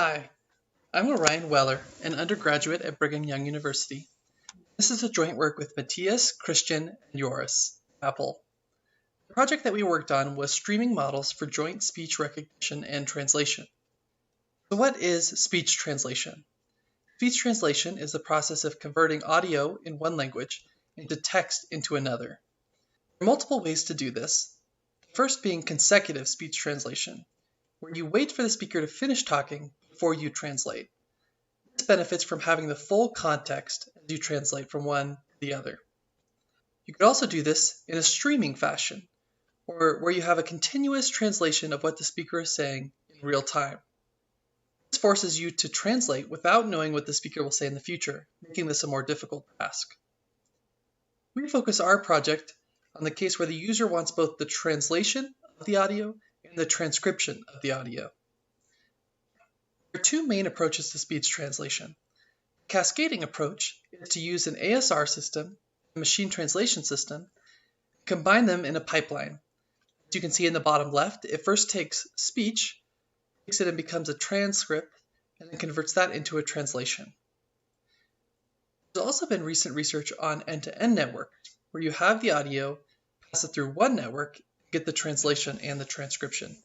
Hi, I'm Orion Weller, an undergraduate at Brigham Young University. This is a joint work with Matthias, Christian, and Joris, Apple. The project that we worked on was streaming models for joint speech recognition and translation. So what is speech translation? Speech translation is the process of converting audio in one language into text into another. There are multiple ways to do this, the first being consecutive speech translation, where you wait for the speaker to finish talking before you translate. This benefits from having the full context as you translate from one to the other. You could also do this in a streaming fashion, or where you have a continuous translation of what the speaker is saying in real time. This forces you to translate without knowing what the speaker will say in the future, making this a more difficult task. We focus our project on the case where the user wants both the translation of the audio and the transcription of the audio. There are two main approaches to speech translation. The cascading approach is to use an ASR system, a machine translation system, and combine them in a pipeline. As you can see in the bottom left, it first takes speech, takes it and becomes a transcript, and then converts that into a translation. There's also been recent research on end-to-end networks, where you have the audio, pass it through one network, and get the translation and the transcription.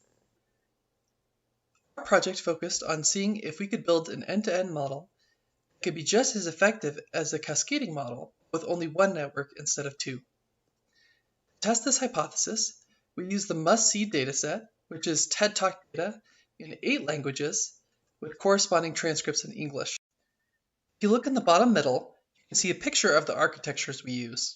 Our project focused on seeing if we could build an end-to-end model that could be just as effective as a cascading model with only one network instead of two. To test this hypothesis, we used the must-see dataset, which is TED Talk data in 8 languages with corresponding transcripts in English. If you look in the bottom middle, you can see a picture of the architectures we use.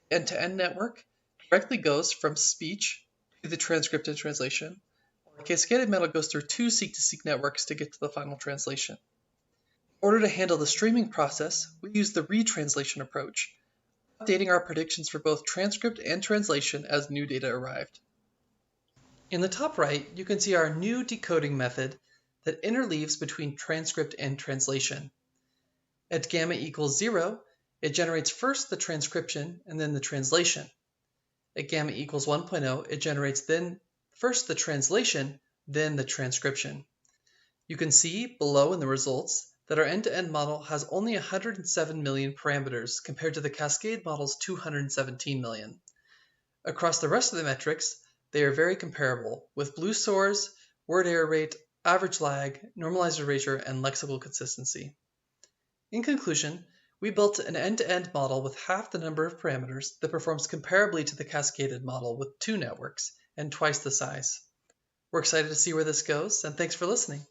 The end-to-end network directly goes from speech to the transcript and translation, while the cascaded model goes through 2 seek-to-seek networks to get to the final translation. In order to handle the streaming process, we use the retranslation approach, updating our predictions for both transcript and translation as new data arrived. In the top right, you can see our new decoding method that interleaves between transcript and translation. At gamma equals 0, it generates first the transcription and then the translation. At gamma equals 1.0, it generates then first the translation, then the transcription. You can see below in the results that our end-to-end model has only 107 million parameters compared to the Cascade model's 217 million. Across the rest of the metrics, they are very comparable, with BLEU scores, word error rate, average lag, normalized erasure, and lexical consistency. In conclusion, we built an end-to-end model with half the number of parameters that performs comparably to the cascaded model with 2 networks and twice the size. We're excited to see where this goes, and thanks for listening.